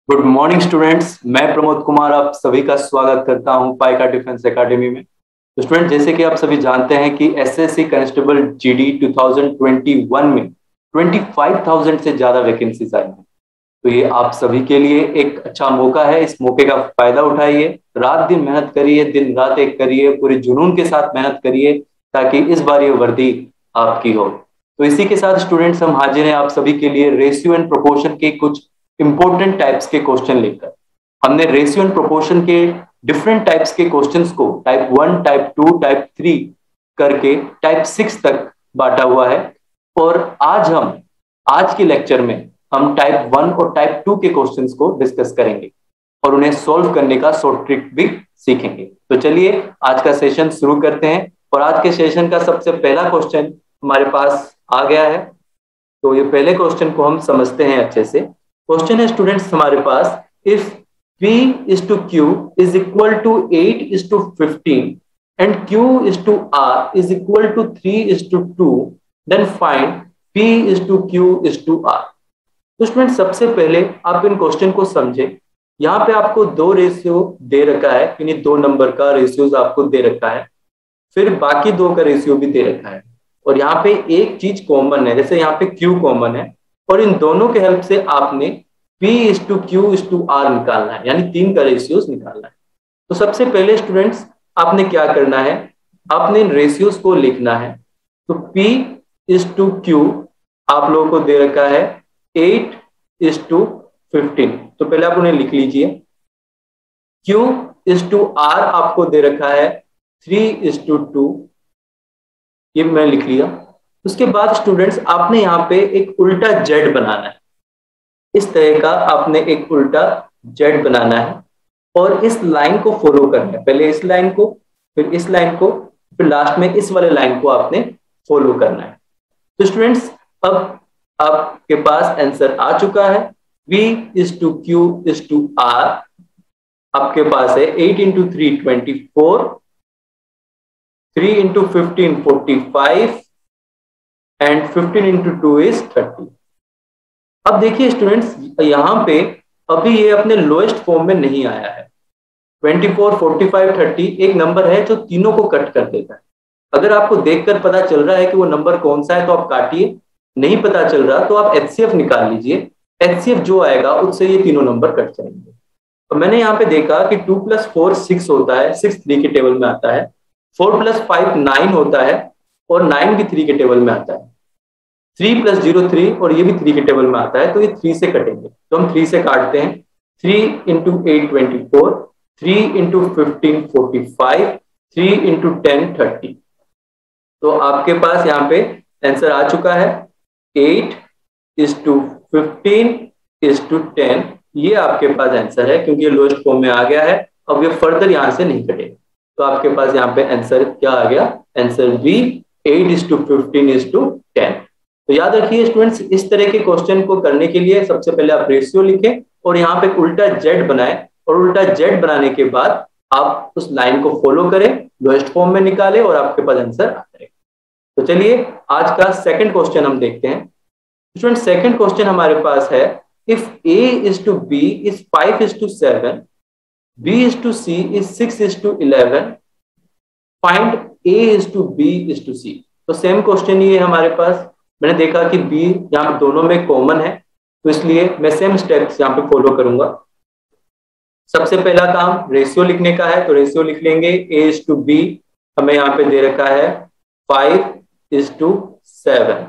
Good morning students, मैं प्रमोद कुमार आप सभी का स्वागत करता हूं पाइका डिफेंस एकेडमी में। तो स्टूडेंट, जैसे कि आप सभी जानते हैं कि एसएससी कांस्टेबल जीडी 2021 में 25,000 से ज्यादा वैकेंसीज आई हैं। तो ये आप सभी के लिए एक अच्छा मौका है। इस मौके का फायदा उठाइए, रात दिन मेहनत करिए, दिन रात एक करिए, पूरे जुनून के साथ मेहनत करिए ताकि इस बार ये वर्दी आपकी हो। तो इसी के साथ स्टूडेंट्स हम हाजिर हैं आप सभी के लिए रेशियो एंड प्रोपोर्शन के कुछ इंपॉर्टेंट टाइप्स के क्वेश्चन लेकर। हमने रेशियो एंड प्रोपोर्शन के डिफरेंट टाइप्स के क्वेश्चंस को टाइप 1, टाइप 2, टाइप 3 करके टाइप 6 तक बांटा हुआ है। और आज के लेक्चर में हम टाइप 1 और टाइप 2 के क्वेश्चंस को डिस्कस करेंगे और उन्हें सोल्व करने का शॉर्ट ट्रिक भी सीखेंगे। तो चलिए आज का सेशन शुरू करते हैं। और आज के सेशन का सबसे पहला क्वेश्चन हमारे पास आ गया है। तो ये पहले क्वेश्चन को हम समझते हैं अच्छे से। क्वेश्चन है स्टूडेंट्स हमारे पास, if P is to Q is equal to 8 is to 15 and Q is to R is equal to 3 is to 2, then find P is to Q is to R। तो student सबसे पहले आप इन question को समझे। यहाँ पे आपको दो रेशियो दे रखा है, यानी दो नंबर का रेशियोज आपको दे रखा है, फिर बाकी दो का रेशियो भी दे रखा है। और यहाँ पे एक चीज कॉमन है, जैसे यहाँ पे Q कॉमन है और इन दोनों के हेल्प से आपने P is to Q is to R निकालना है, यानी तीन का रेशियोज निकालना है। तो सबसे पहले स्टूडेंट्स आपने क्या करना है, आपने इन रेशियोज को लिखना है। तो P is to Q आप लोगों को दे रखा है 8 is to 15, तो पहले आप उन्हें लिख लीजिए। Q is to R आपको दे रखा है 3 is to 2, ये मैं लिख लिया। उसके बाद स्टूडेंट्स आपने यहाँ पे एक उल्टा जेड बनाना है। इस तरह का आपने एक उल्टा जेड बनाना है और इस लाइन को फॉलो करना है। पहले इस लाइन को, फिर इस लाइन को, फिर लास्ट में इस वाले लाइन को आपने फॉलो करना है। तो स्टूडेंट्स अब आपके पास आंसर आ चुका है। V is to Q is to R आपके पास है 8 into 3 24, 3 into 15 45 and 15 into 2 is 30। अब देखिए स्टूडेंट्स यहाँ पे अभी ये अपने लोएस्ट फॉर्म में नहीं आया है। 24, 45, 30 एक नंबर है जो तीनों को कट कर देता है। अगर आपको देखकर पता चल रहा है कि वो नंबर कौन सा है तो आप काटिए, नहीं पता चल रहा तो आप HCF निकाल लीजिए। HCF जो आएगा उससे ये तीनों नंबर कट जाएंगे। तो मैंने यहाँ पे देखा कि 2 + 4 6 होता है, 6 3 के टेबल में आता है। 4 + 5 9 होता है और 9 भी 3 के टेबल में आता है। 3 + 0 3 और ये भी 3 के टेबल में आता है, तो ये 3 से कटेंगे। तो हम 3 से काटते हैं। 3 × 8 24, 3 × 15 45, 3 × 10 30। तो आपके पास यहाँ पे आंसर आ चुका है 8 is to 15 is to 10। ये आपके पास आंसर है क्योंकि ये लोएस्ट फॉर्म में आ गया है। अब ये फर्दर यहाँ से नहीं कटेगा। तो आपके पास यहाँ पे आंसर क्या आ गया, answer B 8 is to 15 is to 10। तो याद रखिए स्टूडेंट्स, इस तरह के क्वेश्चन को करने के लिए सबसे पहले आप रेशियो लिखें और यहाँ पे उल्टा जेड बनाएं और उल्टा जेड बनाने के बाद आप उस लाइन को फॉलो करें, लोएस्ट फॉर्म में निकालें और आपके पास आंसर आ जाएगा। तो चलिए आज का सेकंड क्वेश्चन हम देखते हैं। स्टूडेंट सेकंड क्वेश्चन हमारे पास है, if A is to B is 5 is to 7, B is to C is 6 is to 11, find A is to B is to C। तो सेम क्वेश्चन ये हमारे पास। मैंने देखा कि B यहाँ पे दोनों में कॉमन है, तो इसलिए मैं सेम स्टेप्स यहाँ पे फॉलो करूंगा। सबसे पहला काम रेशियो लिखने का है, तो रेशियो लिख लेंगे। A is to B हमें यहाँ पे दे रखा है 5 is to 7,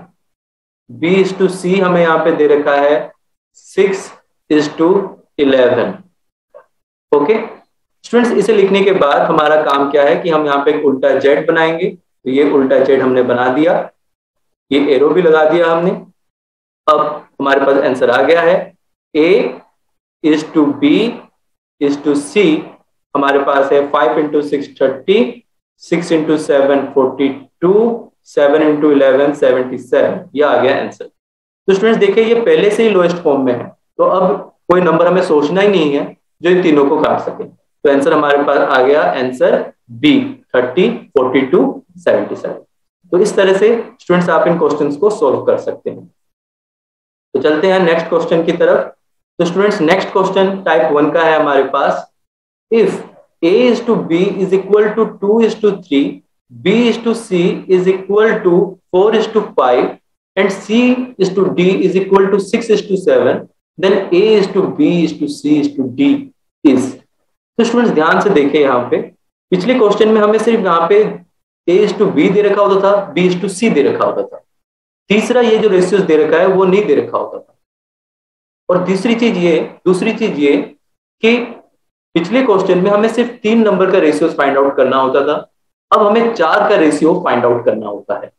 B is to C हमें यहाँ पे दे रखा है 6 is to 11। ओके स्टूडेंट्स, इसे लिखने के बाद हमारा काम क्या है कि हम यहाँ पे एक उल्टा जेड बनाएंगे। तो ये उल्टा जेड हमने बना दिया, ये एरो भी लगा दिया हमने। अब हमारे पास आंसर आ गया है A is to B is to C हमारे पास है 5 × 6 30, 6 × 7 42, 7 × 11 77। ये आ गया आंसर। तो स्टूडेंट्स देखिए ये पहले से ही लोएस्ट फॉर्म में है, तो अब कोई नंबर हमें सोचना ही नहीं है जो इन तीनों को काट सके। तो आंसर हमारे पास आ गया आंसर B 30 42 77। तो इस तरह से स्टूडेंट्स आप इन क्वेश्चंस को सॉल्व कर सकते हैं। तो चलते हैं नेक्स्ट क्वेश्चन की तरफ। तो स्टूडेंट्स नेक्स्ट क्वेश्चन टाइप 1 का है हमारे पास, if a is to b is equal to 2 is to 3, b is to c is equal to 4 is to 5 and c is to d is equal to 6 is to 7, then a is to b is to c is to d is। तो students ध्यान से देखें, यहाँ पे पिछले question में हमें सिर्फ यहाँ पे a is to b दे रखा होता था, b is to c दे रखा होता था, तीसरा ये जो रेशियोज दे रखा है वो नहीं दे रखा होता था। और दूसरी चीज ये कि पिछले क्वेश्चन में हमें सिर्फ 3 नंबर का रेशियो फाइंड आउट करना होता था, अब हमें 4 का रेशियो फाइंड आउट करना होता है।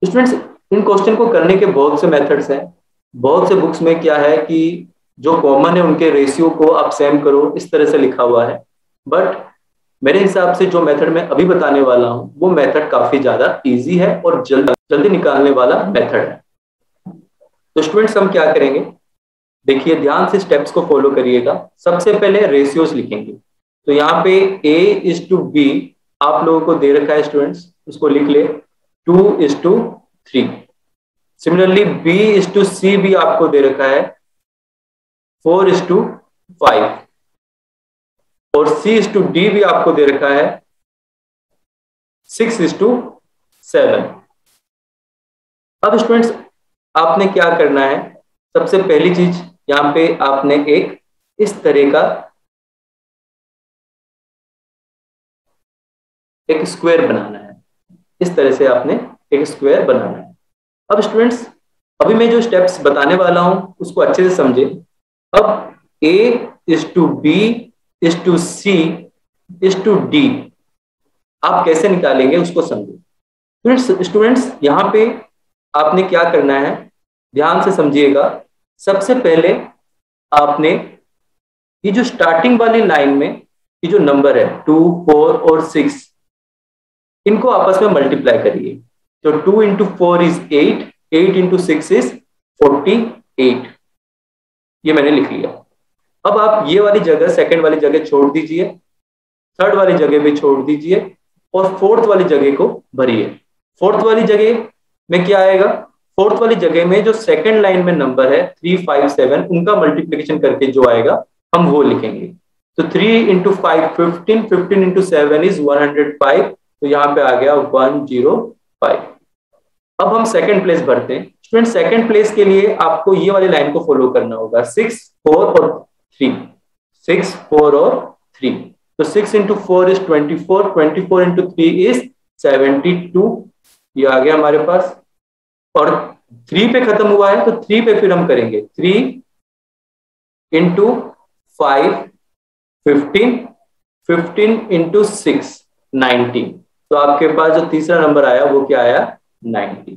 स्टूडेंट्स इन क्वेश्चन को करने के बहुत से मेथड्स हैं, बहुत से बुक्स में क्या है कि जो कॉमन है उनके रेशियो को आप सेम करो, इस तरह से लिखा हुआ है, बट मेरे हिसाब से जो मेथड मैं अभी बताने वाला हूं वो मेथड काफी ज्यादा इजी है और जल्दी निकालने वाला मेथड है। तो स्टूडेंट्स हम क्या करेंगे, देखिए ध्यान से स्टेप्स को फॉलो करिएगा। सबसे पहले रेशियोज लिखेंगे, तो यहाँ पे a is to b आप लोगों को दे रखा है स्टूडेंट्स, उसको लिख ले 2 is to 3। Similarly b is to c भी आपको दे रखा है 4 is to 5 और c is to d भी आपको दे रखा है 6 is to 7। अब स्टूडेंट्स आपने क्या करना है, सबसे पहली चीज यहाँ पे आपने एक इस तरह का एक स्क्वायर बनाना है, इस तरह से आपने एक स्क्वायर बनाना है। अब स्टूडेंट्स अभी मैं जो स्टेप्स बताने वाला हूं उसको अच्छे से समझे। अब a is to b is to c is to d आप कैसे निकालेंगे उसको समझे। स्टूडेंट्स यहाँ पे आपने क्या करना है, ध्यान से समझिएगा। सबसे पहले आपने ये जो स्टार्टिंग वाली लाइन में ये जो नंबर है 2, 4 और 6 इनको आपस में मल्टीप्लाई करिए। तो 2 इंटू 4 इज 8, 8 इंटू 6 इज 48, ये मैंने लिख लिया। अब आप ये वाली जगह सेकंड वाली जगह छोड़ दीजिए, थर्ड वाली जगह भी छोड़ दीजिए और फोर्थ वाली जगह को भरिए। फोर्थ वाली जगह में क्या आएगा, फोर्थ वाली जगह में जो सेकंड लाइन में नंबर है 3, 5, 7 उनका मल्टीप्लिकेशन करके जो आएगा हम वो लिखेंगे। तो 3 इंटू 5 15, 15 इंटू 7 इज 105, तो यहाँ पे आ गया 105। अब हम सेकंड प्लेस भरते हैं। स्टूडेंट सेकंड प्लेस के लिए आपको ये वाली लाइन को फॉलो करना होगा, 6, 4 और 3, 6, 4 और 3। तो 6 इंटू 4 इज 24, 24 इंटू 3 इज 72, ये आ गया हमारे पास। और 3 पे खत्म हुआ है तो 3 पे फिर हम करेंगे 3 इंटू 5 15, 15 इंटू 6 19, तो आपके पास जो तीसरा नंबर आया वो क्या आया 90।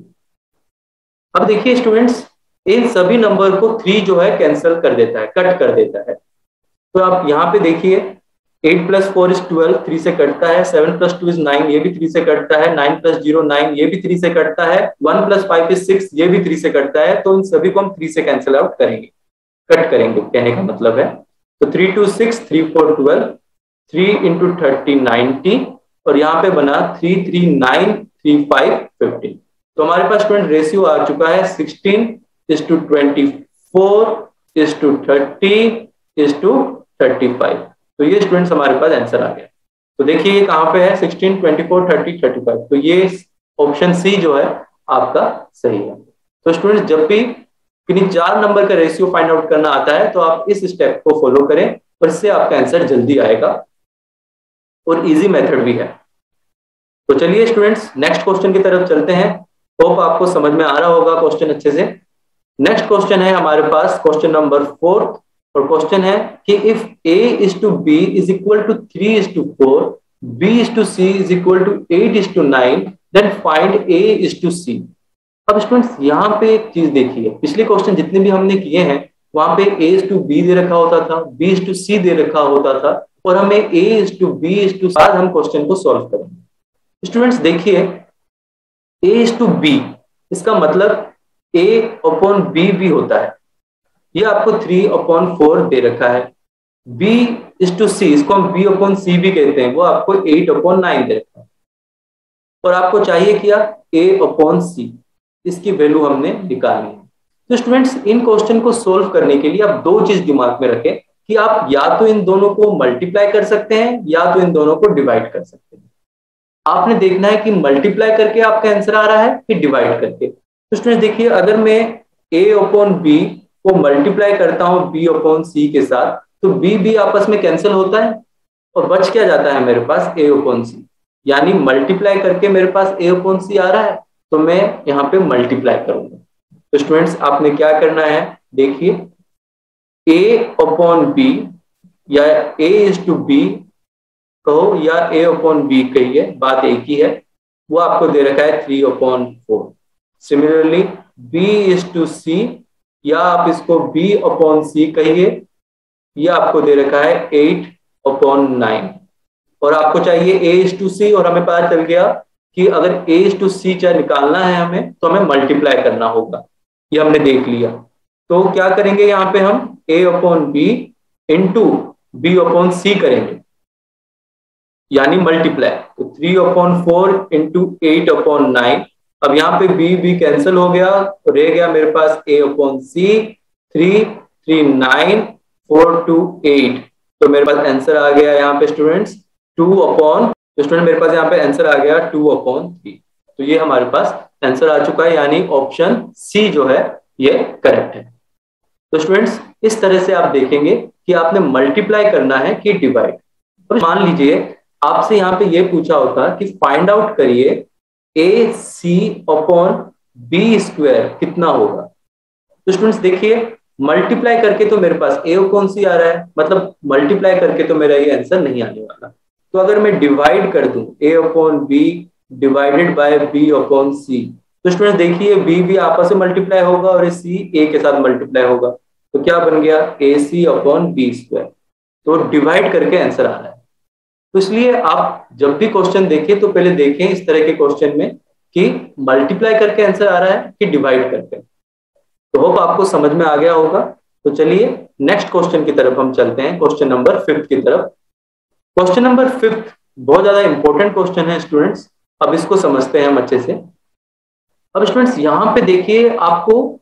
अब देखिए स्टूडेंट्स इन सभी नंबर को 3 जो है कैंसिल कर देता है, कट कर देता है। तो आप यहाँ पे देखिए 8 प्लस 4 इज 12, 3 से कटता है। 7 प्लस 2 इज 9, ये भी 3 से कटता है। 9 प्लस 0 9, ये भी 3 से कटता है। 1 प्लस 5 इज 6, ये भी 3 से कटता है। तो इन सभी को हम 3 से कैंसिल आउट करेंगे, कट करेंगे, कहने का मतलब है। तो 3 2 6, 3 4 12, 3 इंटू 30 90 और यहाँ पे बना 3 3 9, 3 5 15। तो हमारे पास स्टूडेंट रेशियो आ चुका है 16:24:30:35। तो ये स्टूडेंट्स हमारे पास आंसर आ गया। तो देखिए ये कहाँ पे है 16, 24, 30, 35। तो ये ऑप्शन सी जो है आपका सही है। तो स्टूडेंट्स जब भी किन्हीं 4 नंबर का रेशियो फाइंड आउट करना आता है तो आप इस स्टेप को फॉलो करें और इससे आपका आंसर जल्दी आएगा और इजी मेथड भी है। तो चलिए स्टूडेंट्स नेक्स्ट क्वेश्चन की तरफ चलते हैं। होप आपको समझ में आ रहा होगा क्वेश्चन अच्छे से। नेक्स्ट क्वेश्चन है हमारे पास क्वेश्चन नंबर 4 और क्वेश्चन है कि if a is to b is equal to 3 is to 4, b is to c is equal to 8 is to 9, then find a is to c। अब students यहाँ पे एक चीज देखिए, पिछले क्वेश्चन जितने भी हमने किए हैं वहां पे a is to b दे रखा होता था, b is to c दे रखा होता था और हमें a is to b is to बाद हम क्वेश्चन को सॉल्व करेंगे। स्टूडेंट्स देखिए a is to b, इसका मतलब a अपॉन b भी होता है। ये आपको 3/4 दे रखा है। b is to c, इसको हम b अपॉन c भी कहते हैं, वो आपको 8/9 दे रखा है। और आपको चाहिए क्या a अपॉन c, इसकी वैल्यू हमने निकालनी है। तो स्टूडेंट्स इन क्वेश्चन को सोल्व करने के लिए आप दो चीज दिमाग में रखें कि आप या तो इन दोनों को मल्टीप्लाई कर सकते हैं या तो इन दोनों को डिवाइड कर सकते हैं। आपने देखना है कि मल्टीप्लाई करके आपका आंसर आ रहा है कि डिवाइड करके। तो स्टूडेंट देखिए, अगर मैं a अपॉन बी को मल्टीप्लाई करता हूं b अपॉन सी के साथ, तो b आपस में कैंसिल होता है और बच क्या जाता है मेरे पास a अपॉन सी, यानी मल्टीप्लाई करके मेरे पास a अपॉन सी आ रहा है, तो मैं यहाँ पे मल्टीप्लाई करूंगा। तो स्टूडेंट्स आपने क्या करना है, देखिए a अपॉन बी या a इज टू बी कहो या a अपॉन बी कहिए, बात एक ही है। वो आपको दे रखा है 3/4। सिमिलरली b इज टू सी या आप इसको b अपॉन सी कहिए, ये आपको दे रखा है 8/9। और आपको चाहिए a इज टू सी, और हमें पता चल गया कि अगर a इज टू सी चाहे निकालना है हमें, तो हमें मल्टीप्लाई करना होगा, ये हमने देख लिया। तो क्या करेंगे यहाँ पे, हम a upon B into B upon C करेंगे, यानी मल्टीप्लाई। तो 3/4 इंटू 8/9। अब यहाँ पे b कैंसिल हो गया, तो रह गया मेरे पास a अपॉन सी, 3 3 9 4 2 8। तो मेरे पास आंसर आ गया यहाँ पे स्टूडेंट्स 2/, तो स्टूडेंट मेरे पास यहाँ पे आंसर आ गया 2/3। तो ये हमारे पास आंसर आ चुका है, यानी ऑप्शन सी जो है ये करेक्ट है। तो स्टूडेंट्स इस तरह से आप देखेंगे कि आपने मल्टीप्लाई करना है कि डिवाइड। अब मान लीजिए आपसे यहाँ पे ये पूछा होता कि फाइंड आउट करिए ए सी अपॉन बी स्क्वायर कितना होगा। तो स्टूडेंट्स देखिए, मल्टीप्लाई करके तो मेरे पास ए अपॉन सी आ रहा है, मतलब मल्टीप्लाई करके तो मेरा ये आंसर नहीं आने वाला। तो अगर मैं डिवाइड कर दूं A upon B divided by B upon C, तो स्टूडेंट देखिए बी आपस में मल्टीप्लाई होगा और सी ए के साथ मल्टीप्लाई होगा, तो क्या बन गया ए सी अपॉन बी स्क्वायर। तो डिवाइड करके आंसर आ रहा है। तो इसलिए आप जब भी क्वेश्चन देखें तो पहले देखें इस तरह के क्वेश्चन में कि मल्टीप्लाई करके आंसर आ रहा है कि डिवाइड करके। तो होप आपको समझ में आ गया होगा। तो चलिए नेक्स्ट क्वेश्चन की तरफ हम चलते हैं, क्वेश्चन नंबर 5 की तरफ। क्वेश्चन नंबर 5 बहुत ज्यादा इंपॉर्टेंट क्वेश्चन है स्टूडेंट्स, अब इसको समझते हैं हम अच्छे से। अब स्टूडेंट्स यहाँ पे देखिए आपको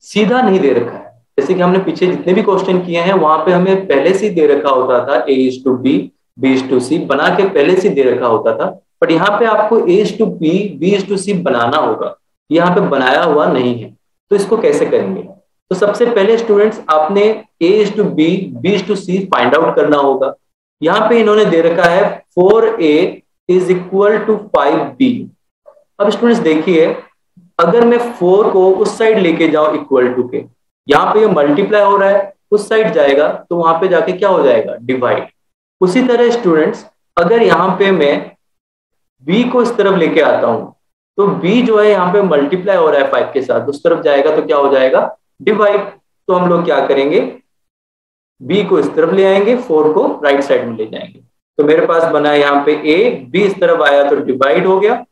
सीधा नहीं दे रखा है, जैसे कि हमने पीछे जितने भी क्वेश्चन किए हैं वहां पे हमें पहले से दे रखा होता था a is to B b is to C बना के पहले से दे रखा होता था, बट यहाँ पे आपको a is to B b is to C बनाना होगा, यहाँ पे बनाया हुआ नहीं है। तो इसको कैसे करेंगे? तो सबसे पहले स्टूडेंट्स आपने a is to B b is to c find out करना होगा। यहाँ पे इन्होंने दे रखा है 4a is equal to 5b। अब स्टूडेंट्स देखिए, अगर मैं 4 को उस साइड लेके जाऊं इक्वल टू के, यहाँ पे ये मल्टीप्लाई हो रहा है, उस साइड जाएगा तो वहां पे जाके क्या हो जाएगा डिवाइड। उसी तरह स्टूडेंट्स अगर यहाँ पे मैं b को इस तरफ लेके आता हूं, तो b जो है यहाँ पे मल्टीप्लाई हो रहा है 5 के साथ, उस तरफ जाएगा तो क्या हो जाएगा डिवाइड। तो हम लोग क्या करेंगे, b को इस तरफ ले आएंगे, 4 को राइट साइड में ले जाएंगे। तो मेरे पास बना है यहाँ पे a, b इस तरफ आया तो डिवाइड हो गया,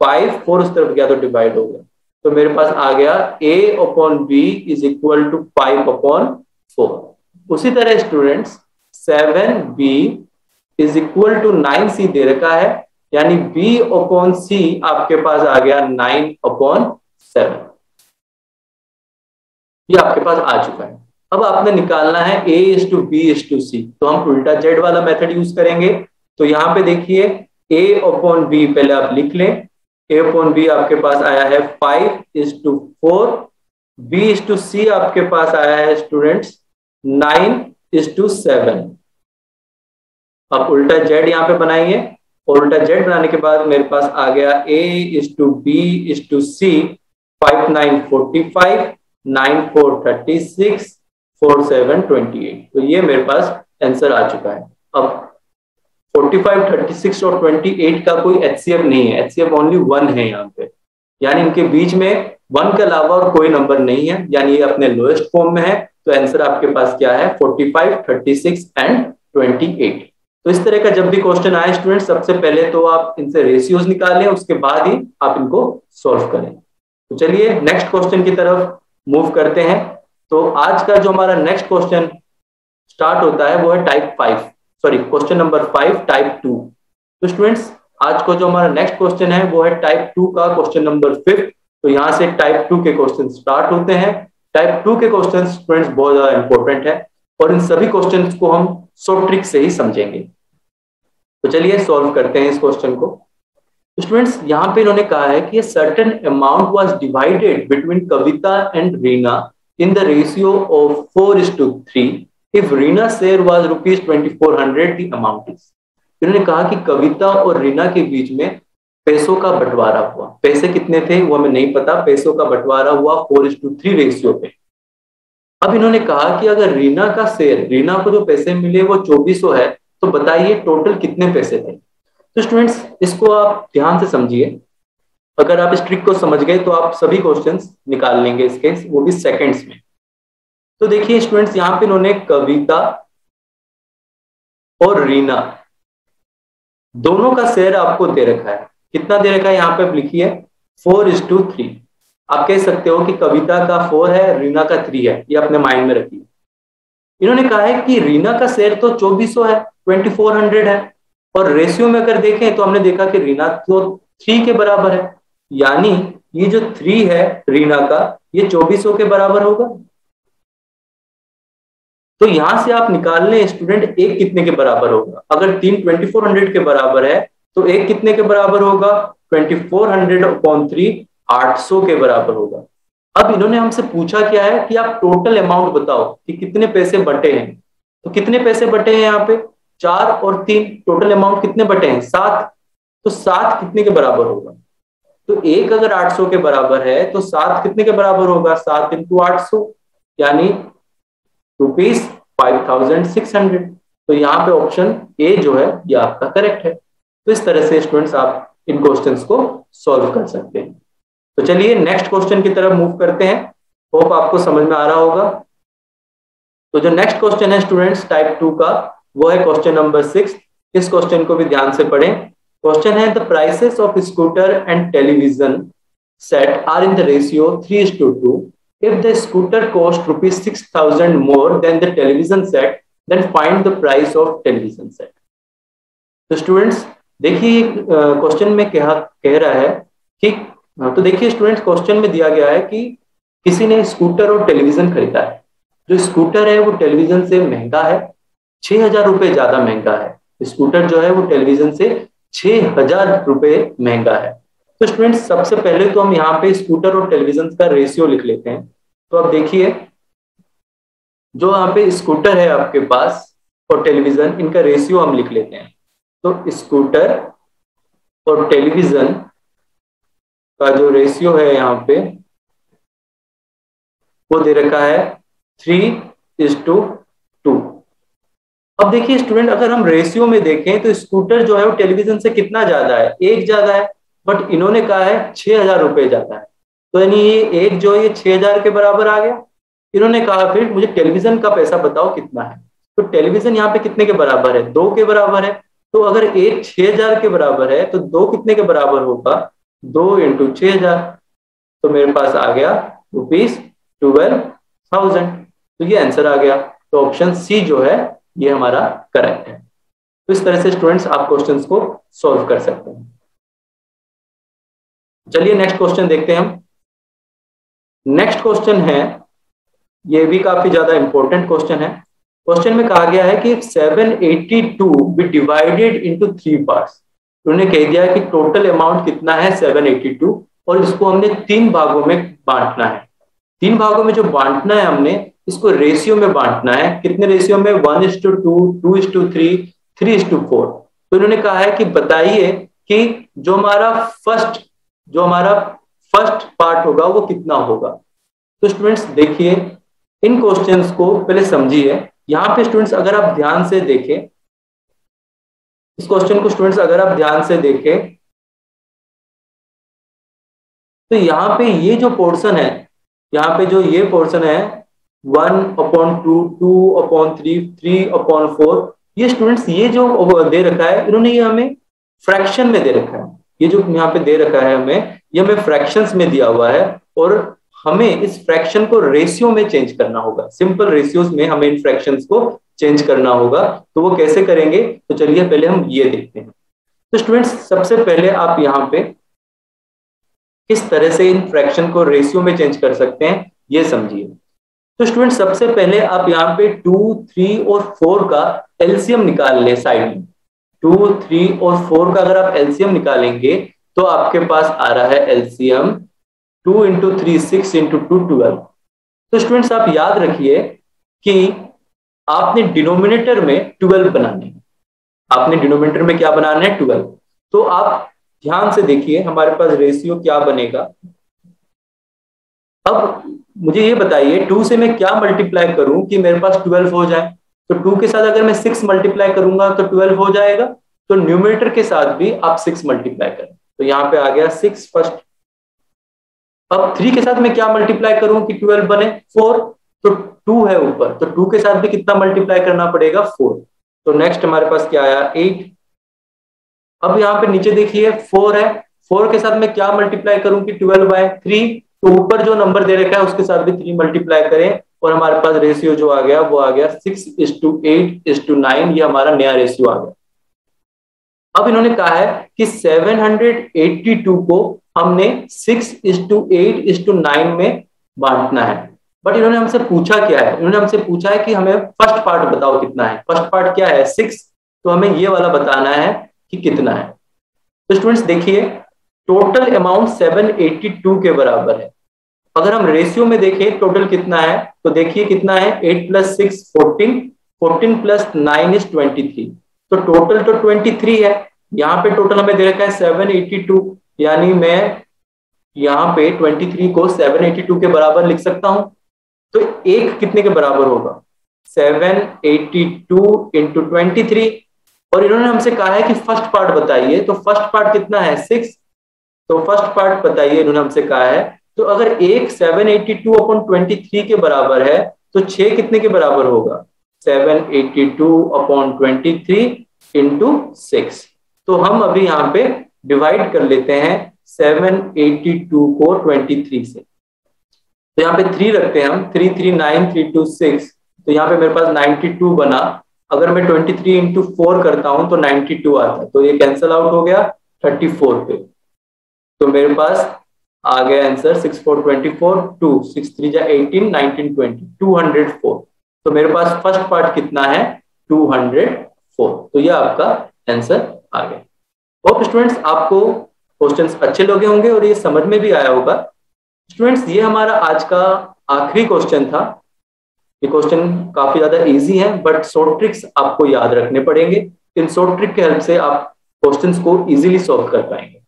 5 4 उस तरफ गया तो डिवाइड हो गया। तो मेरे पास आ गया a upon b is equal to 5/4। उसी तरह students 7b is equal to 9c दे रखा है, यानी b अपॉन c आपके पास आ गया 9/7। ये आपके पास आ चुका है। अब आपने निकालना है a is to b is to c, तो हम उल्टा जेड वाला मेथड यूज करेंगे। तो यहाँ पे देखिए a अपॉन b पहले आप लिख लें, a अपॉन b आपके पास आया है 5 is to 4, b is to c आपके पास आया है स्टूडेंट्स 9 इज टू 7। आप उल्टा जेड यहाँ पे बनाइए, और उल्टा जेड बनाने के बाद मेरे पास आ गया a is to b is to c 5 9 45 9 4 36 4 7 28। तो ये मेरे पास आंसर आ चुका है। अब 45 36 और 28 का कोई HCF नहीं है, HCF ओनली 1 है यहाँ पे, यानी इनके बीच में 1 के अलावा और कोई नंबर नहीं है, यानी ये अपने लोएस्ट फॉर्म में है। तो आंसर आपके पास क्या है 45 36 एंड 28। तो इस तरह का जब भी क्वेश्चन आए स्टूडेंट, सबसे पहले तो आप इनसे रेशियोज निकालें, उसके बाद ही आप इनको सॉल्व करें। तो चलिए नेक्स्ट क्वेश्चन की तरफ मूव करते हैं। तो आज का जो हमारा नेक्स्ट क्वेश्चन स्टार्ट होता है वो है क्वेश्चन नंबर 5 टाइप 2। तो स्टूडेंट्स आज को जो हमारा नेक्स्ट क्वेश्चन है वो है टाइप 2 का क्वेश्चन नंबर 5, तो यहाँ से टाइप 2 के क्वेश्चन स्टार्ट होते हैं। टाइप 2 के क्वेश्चन स्टूडेंट्स बहुत ज्यादा इंपॉर्टेंट है और इन सभी क्वेश्चंस को हम शॉर्ट ट्रिक से ही समझेंगे। तो चलिए सॉल्व करते हैं इस क्वेश्चन को। स्टूडेंट्स यहाँ पे इन्होंने कहा है कि certain amount was divided between Kavita and Reena in the ratio of 4:3 if Reena share was ₹2400 the amount is. इन्होंने कहा कि कविता और रीना के बीच में पैसों का बंटवारा हुआ। पैसे कितने थे वो हमें नहीं पता, पैसों का बंटवारा हुआ 4:3 रेशियो पे। अब इन्होंने कहा कि अगर रीना का शेयर, रीना को जो पैसे मिले वो 2400 है, तो बताइए टोटल कितने पैसे थे। तो स्टूडेंट्स इसको आप ध्यान से समझिए। अगर आप इस ट्रिक को समझ गए तो आप सभी क्वेश्चंस निकाल लेंगे इसके, वो भी सेकंड्स में। तो देखिए स्टूडेंट्स यहाँ पे इन्होंने कविता और रीना दोनों का शेयर आपको दे रखा है। कितना दे रखा है यहाँ पे आप लिखिए 4:3। आप कह सकते हो कि कविता का 4 है, रीना का 3 है, ये अपने माइंड में रखिए। इन्होंने कहा है कि रीना का शेयर तो 2400 है, 2400 है, और रेशियो में अगर देखें तो हमने देखा कि रीना तो 3 के बराबर है, यानी ये जो 3 है रीना का, ये 2400 के बराबर होगा। तो यहां से आप निकाल लें स्टूडेंट एक कितने के बराबर होगा। अगर 3 2400 के बराबर है तो एक कितने के बराबर होगा, 2400/3 800 के बराबर होगा। अब इन्होंने हमसे पूछा क्या है कि आप टोटल अमाउंट बताओ कि कितने पैसे बटे हैं। तो कितने पैसे बटे हैं यहाँ पे 4 और 3, टोटल अमाउंट कितने बटे हैं 7। तो 7 कितने के बराबर होगा, तो एक अगर 800 के बराबर है तो 7 कितने के बराबर होगा, 7 × 800 यानी ₹5600। तो यहाँ पे ऑप्शन ए जो है ये आपका करेक्ट है। तो इस तरह से स्टूडेंट्स आप इन क्वेश्चंस को सॉल्व कर सकते हैं। तो चलिए नेक्स्ट क्वेश्चन की तरफ मूव करते हैं। होप आपको समझ में आ रहा होगा। तो जो नेक्स्ट क्वेश्चन है स्टूडेंट्स टाइप 2 का, वो है क्वेश्चन नंबर 6। इस क्वेश्चन को भी ध्यान से पढ़ें। क्वेश्चन है the prices of scooter and television set are in the ratio 3:2। If the scooter cost ₹6,000 more than the television set, then find the price of television set. तो students देखिए question में क्या कह रहा है कि, तो देखिए स्टूडेंट्स क्वेश्चन में दिया गया है कि किसी ने स्कूटर और टेलीविजन खरीदा है। जो स्कूटर है वो टेलीविजन से महंगा है, 6,000 रुपए ज्यादा महंगा है। स्कूटर जो है वो टेलीविजन से 6,000 रुपए महंगा है। तो स्टूडेंट्स सबसे पहले तो हम यहाँ पे स्कूटर और टेलीविजन का रेशियो लिख लेते हैं। तो आप देखिए जो यहाँ पे स्कूटर है आपके पास और टेलीविजन, इनका रेशियो हम लिख लेते हैं। तो स्कूटर और टेलीविजन का जो रेशियो है यहाँ पे वो दे रखा है 3:2। अब देखिए स्टूडेंट अगर हम रेशियो में देखें तो स्कूटर जो है वो टेलीविजन से कितना ज्यादा है, एक ज्यादा है, बट इन्होंने कहा है 6,000 रुपए ज्यादा है। तो यानी ये एक जो है ये 6,000 के बराबर आ गया। इन्होंने कहा फिर मुझे टेलीविजन का पैसा बताओ कितना है। तो टेलीविजन यहाँ पे कितने के बराबर है, 2 के बराबर है। तो अगर एक 6,000 के बराबर है तो 2 कितने के बराबर होगा, 2 × 6,000। तो मेरे पास आ गया ₹12,000। तो ये आंसर आ गया। तो ऑप्शन सी जो है ये हमारा करेक्ट है। तो इस तरह से स्टूडेंट्स आप क्वेश्चंस को सॉल्व कर सकते हैं। चलिए नेक्स्ट क्वेश्चन देखते हैं हम। नेक्स्ट क्वेश्चन है, ये भी काफी ज्यादा इंपॉर्टेंट क्वेश्चन है। क्वेश्चन में कहा गया है कि 782 बी डिवाइडेड इनटू 3 पार्ट्स। उन्होंने कह दिया है कि टोटल अमाउंट कितना है 782, और इसको हमने 3 भागों में बांटना है। 3 भागों में जो बांटना है हमने, इसको रेशियो में बांटना है। कितने रेशियो में, 1:2, 2:3, 3:4। तो इन्होंने कहा है कि बताइए कि जो हमारा फर्स्ट पार्ट होगा वो कितना होगा। तो स्टूडेंट्स देखिए इन क्वेश्चंस को पहले समझिए। यहाँ पे स्टूडेंट्स अगर आप ध्यान से देखें इस क्वेश्चन को, स्टूडेंट्स अगर आप ध्यान से देखें तो यहाँ पे ये जो पोर्शन है, यहाँ पे जो ये पोर्शन है 1/2, 2/3, 3/4, ये स्टूडेंट्स ये जो दे रखा है इन्होंने ये हमें फ्रैक्शन में दे रखा है। ये जो यहाँ पे दे रखा है हमें, ये हमें फ्रैक्शंस में दिया हुआ है, और हमें इस फ्रैक्शन को रेशियो में चेंज करना होगा। सिंपल रेशियोज में हमें इन फ्रैक्शंस को चेंज करना होगा। तो वो कैसे करेंगे, तो चलिए पहले हम ये देखते हैं। तो स्टूडेंट्स सबसे पहले आप यहाँ पे किस तरह से इन फ्रैक्शन को रेशियो में चेंज कर सकते हैं ये समझिए। तो स्टूडेंट सबसे पहले आप यहाँ पे 2, 3 और 4 का एलसीएम निकाल ले साइड में। 2, 3 और 4 का अगर आप एलसीएम निकालेंगे तो आपके पास आ रहा है एलसीएम 2 इंटू 3 6 इंटू 2 12। तो स्टूडेंट्स आप याद रखिए कि आपने डिनोमिनेटर में 12 बनाने हैं। आपने डिनोमिनेटर में क्या बनाना है? 12। तो आप ध्यान से देखिए हमारे पास रेशियो क्या बनेगा। अब मुझे ये बताइए 2 से मैं क्या मल्टीप्लाई करूं कि मेरे पास 12 हो जाए? तो 2 के साथ अगर मैं 6 मल्टीप्लाई करूंगा तो 12 हो जाएगा। तो न्यूमरेटर के साथ भी आप 6 मल्टीप्लाई करें, तो यहाँ पे आ गया 6 फर्स्ट। अब 3 के साथ मैं क्या मल्टीप्लाई करूं कि 12 बने? 4। तो 2 है ऊपर, तो 2 के साथ भी कितना मल्टीप्लाई करना पड़ेगा? 4। तो नेक्स्ट हमारे पास क्या आया? 8। अब यहाँ पे नीचे देखिए 4 है, 4 के साथ मैं क्या मल्टीप्लाई करूं कि 12/3। तो ऊपर जो नंबर दे रखा है उसके साथ भी 3 मल्टीप्लाई करें और हमारे पास रेशियो जो आ गया वो आ गया 6:8:9। ये हमारा नया रेशियो आ गया। अब इन्होंने कहा है कि 782 को हमने 6:8:9 में बांटना है। बट इन्होंने हमसे पूछा क्या है? इन्होंने हमसे पूछा है कि हमें फर्स्ट पार्ट बताओ कितना है। फर्स्ट पार्ट क्या है? 6। तो हमें ये वाला बताना है कि कितना है। तो स्टूडेंट्स देखिए टोटल अमाउंट 782 के बराबर है। अगर हम रेशियो में देखें टोटल कितना है तो देखिए कितना है? 8 + 6 14, 14 + 9 is 23। तो टोटल तो 23 है। यहाँ पे टोटल हमें दे रखा है 782, यानी मैं यहाँ पे 23 को 782 के बराबर लिख सकता हूं। तो एक कितने के बराबर होगा? 782 इंटू 23। और इन्होंने हमसे कहा है कि फर्स्ट पार्ट बताइए, तो फर्स्ट पार्ट कितना है? 6। तो फर्स्ट पार्ट बताइए इन्होंने हमसे कहा है। तो अगर एक 782/23 के बराबर है तो 6 कितने के बराबर होगा? 782/23 इंटू 6। तो हम अभी यहाँ पे डिवाइड कर लेते हैं 782 को 23 से। तो यहाँ पे 3 रखते हैं हम, 3 3 9 3 2 6। तो यहाँ पे मेरे पास 92 बना। अगर मैं 23 इंटू 4 करता हूं तो 92 आता है। तो ये कैंसल आउट हो गया 34 पे। तो मेरे पास आ गया आंसर 6 4 24, 2 6 3 18 19 20 204। तो मेरे पास फर्स्ट पार्ट कितना है? 204। तो ये आपका आंसर आ गया। होप स्टूडेंट्स आपको क्वेश्चंस अच्छे लगे होंगे और ये समझ में भी आया होगा। स्टूडेंट्स ये हमारा आज का आखिरी क्वेश्चन था। ये क्वेश्चन काफी ज्यादा इजी है बट शॉर्ट ट्रिक्स आपको याद रखने पड़ेंगे। इन शॉर्ट ट्रिक के हेल्प से आप क्वेश्चंस को इजीली सॉल्व कर पाएंगे।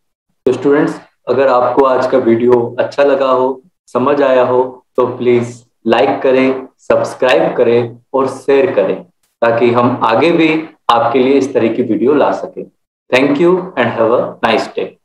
तो स्टूडेंट्स अगर आपको आज का वीडियो अच्छा लगा हो, समझ आया हो, तो प्लीज लाइक करें, सब्सक्राइब करें और शेयर करें ताकि हम आगे भी आपके लिए इस तरह की वीडियो ला सकें। Thank you and have a nice day.